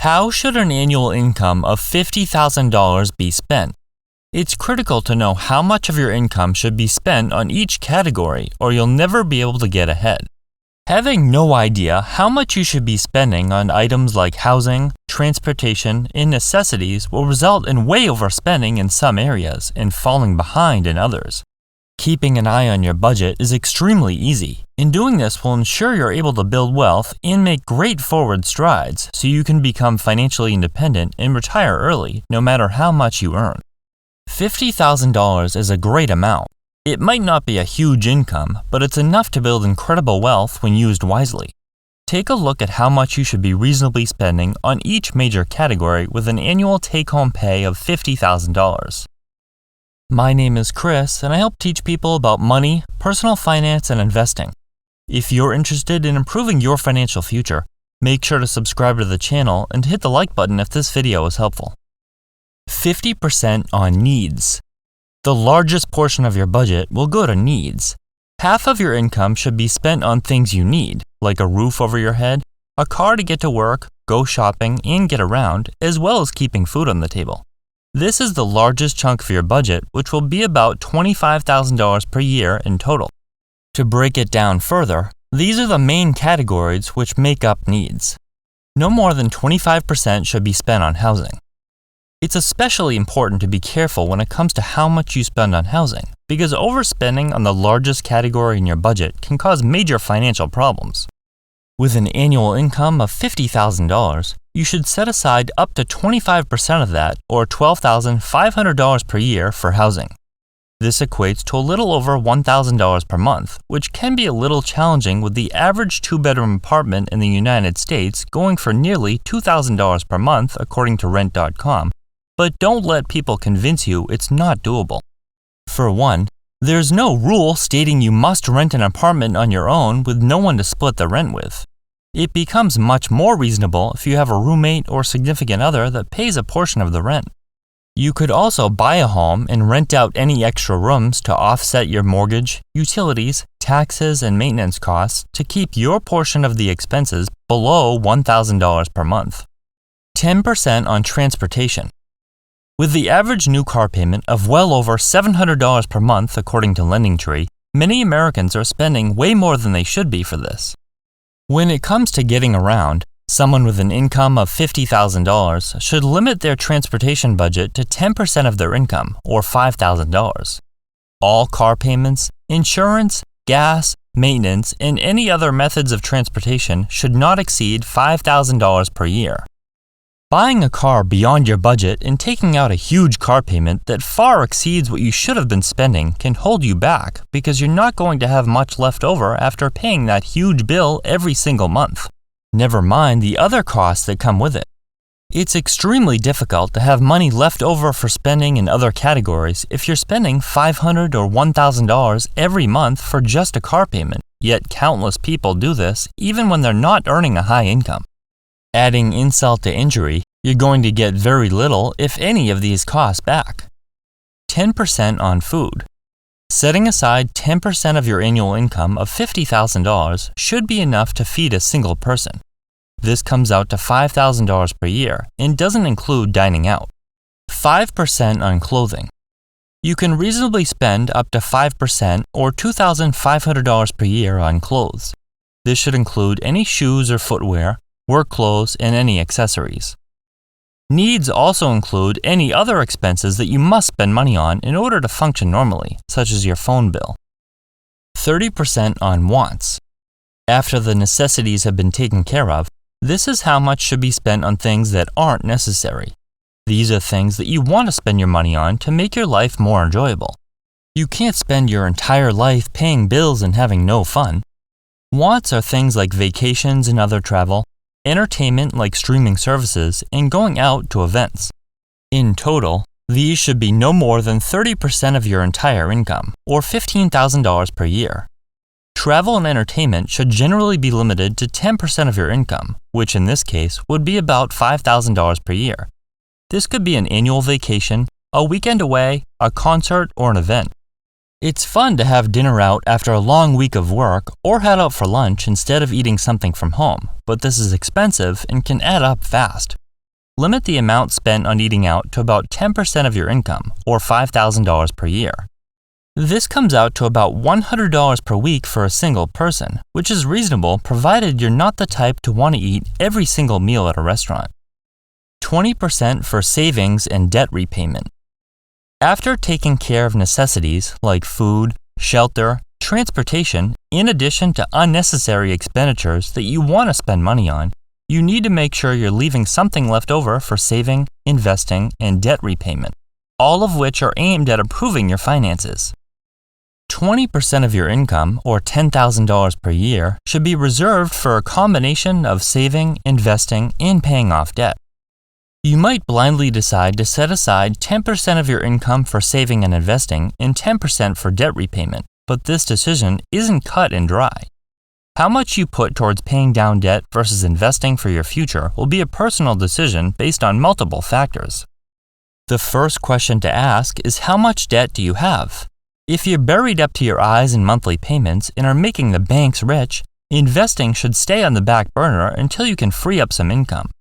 How should an annual income of $50,000 be spent? It's critical to know how much of your income should be spent on each category, or you'll never be able to get ahead. Having no idea how much you should be spending on items like housing, transportation, and necessities will result in way overspending in some areas and falling behind in others. Keeping an eye on your budget is extremely easy, and doing this will ensure you're able to build wealth and make great forward strides so you can become financially independent and retire early no matter how much you earn. $50,000 is a great amount. It might not be a huge income, but it's enough to build incredible wealth when used wisely. Take a look at how much you should be reasonably spending on each major category with an annual take-home pay of $50,000. My name is Chris, and I help teach people about money, personal finance, and investing. If you're interested in improving your financial future, make sure to subscribe to the channel and hit the like button if this video is helpful. 50% on needs. The largest portion of your budget will go to needs. Half of your income should be spent on things you need, like a roof over your head, a car to get to work, go shopping, and get around, as well as keeping food on the table. This is the largest chunk of your budget, which will be about $25,000 per year in total. To break it down further, these are the main categories which make up needs. No more than 25% should be spent on housing. It's especially important to be careful when it comes to how much you spend on housing, because overspending on the largest category in your budget can cause major financial problems. With an annual income of $50,000, you should set aside up to 25% of that, or $12,500 per year, for housing. This equates to a little over $1,000 per month, which can be a little challenging with the average two-bedroom apartment in the United States going for nearly $2,000 per month according to Rent.com. But don't let people convince you it's not doable. For one, there's no rule stating you must rent an apartment on your own with no one to split the rent with. It becomes much more reasonable if you have a roommate or significant other that pays a portion of the rent. You could also buy a home and rent out any extra rooms to offset your mortgage, utilities, taxes, and maintenance costs to keep your portion of the expenses below $1,000 per month. 10% on transportation. With the average new car payment of well over $700 per month according to LendingTree, many Americans are spending way more than they should be for this. When it comes to getting around, someone with an income of $50,000 should limit their transportation budget to 10% of their income, or $5,000. All car payments, insurance, gas, maintenance, and any other methods of transportation should not exceed $5,000 per year. Buying a car beyond your budget and taking out a huge car payment that far exceeds what you should have been spending can hold you back because you're not going to have much left over after paying that huge bill every single month. Never mind the other costs that come with it. It's extremely difficult to have money left over for spending in other categories if you're spending $500 or $1,000 every month for just a car payment, yet countless people do this even when they're not earning a high income. Adding insult to injury, you're going to get very little, if any, of these costs back. 10% on food. Setting aside 10% of your annual income of $50,000 should be enough to feed a single person. This comes out to $5,000 per year and doesn't include dining out. 5% on clothing. You can reasonably spend up to 5% or $2,500 per year on clothes. This should include any shoes or footwear, work clothes, and any accessories. Needs also include any other expenses that you must spend money on in order to function normally, such as your phone bill. 30% on wants. After the necessities have been taken care of, this is how much should be spent on things that aren't necessary. These are things that you want to spend your money on to make your life more enjoyable. You can't spend your entire life paying bills and having no fun. Wants are things like vacations and other travel, entertainment like streaming services, and going out to events. In total, these should be no more than 30% of your entire income, or $15,000 per year. Travel and entertainment should generally be limited to 10% of your income, which in this case would be about $5,000 per year. This could be an annual vacation, a weekend away, a concert, or an event. It's fun to have dinner out after a long week of work or head out for lunch instead of eating something from home, but this is expensive and can add up fast. limit the amount spent on eating out to about 10% of your income, or $5,000 per year. This comes out to about $100 per week for a single person, which is reasonable provided you're not the type to want to eat every single meal at a restaurant. 20% for savings and debt repayment. After taking care of necessities like food, shelter, transportation, in addition to unnecessary expenditures that you want to spend money on, you need to make sure you're leaving something left over for saving, investing, and debt repayment, all of which are aimed at improving your finances. 20% of your income, or $10,000 per year, should be reserved for a combination of saving, investing, and paying off debt. You might blindly decide to set aside 10% of your income for saving and investing and 10% for debt repayment, but this decision isn't cut and dry. How much you put towards paying down debt versus investing for your future will be a personal decision based on multiple factors. The first question to ask is, how much debt do you have? If you're buried up to your eyes in monthly payments and are making the banks rich, investing should stay on the back burner until you can free up some income.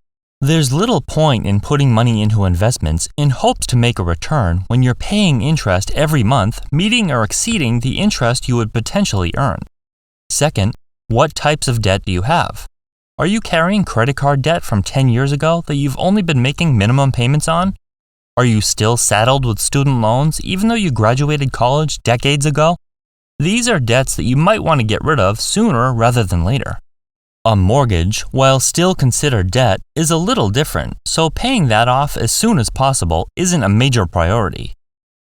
There's little point in putting money into investments in hopes to make a return when you're paying interest every month, meeting or exceeding the interest you would potentially earn. Second, what types of debt do you have? Are you carrying credit card debt from 10 years ago that you've only been making minimum payments on? Are you still saddled with student loans even though you graduated college decades ago? These are debts that you might want to get rid of sooner rather than later. A mortgage, while still considered debt, is a little different, so paying that off as soon as possible isn't a major priority.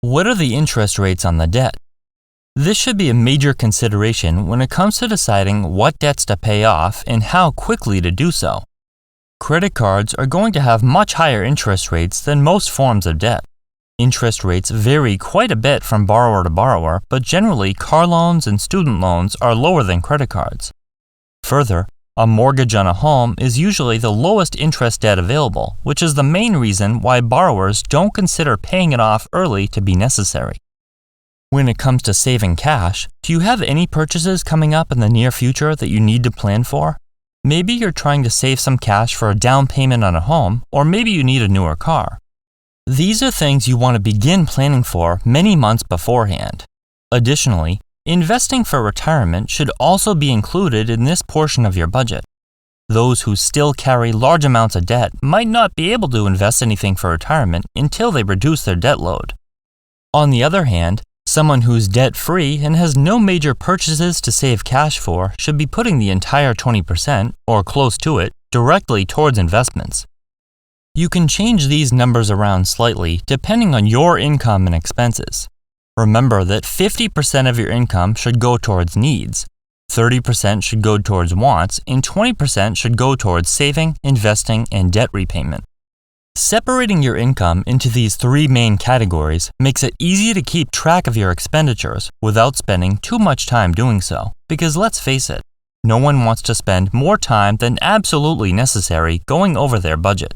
What are the interest rates on the debt? This should be a major consideration when it comes to deciding what debts to pay off and how quickly to do so. Credit cards are going to have much higher interest rates than most forms of debt. Interest rates vary quite a bit from borrower to borrower, but generally car loans and student loans are lower than credit cards. Further, a mortgage on a home is usually the lowest interest debt available, which is the main reason why borrowers don't consider paying it off early to be necessary. When it comes to saving cash, do you have any purchases coming up in the near future that you need to plan for? Maybe you're trying to save some cash for a down payment on a home, or maybe you need a newer car. These are things you want to begin planning for many months beforehand. Additionally, investing for retirement should also be included in this portion of your budget. Those who still carry large amounts of debt might not be able to invest anything for retirement until they reduce their debt load. On the other hand, someone who's debt-free and has no major purchases to save cash for should be putting the entire 20%, or close to it, directly towards investments. You can change these numbers around slightly depending on your income and expenses. Remember that 50% of your income should go towards needs, 30% should go towards wants, and 20% should go towards saving, investing, and debt repayment. Separating your income into these three main categories makes it easy to keep track of your expenditures without spending too much time doing so, because let's face it, no one wants to spend more time than absolutely necessary going over their budget.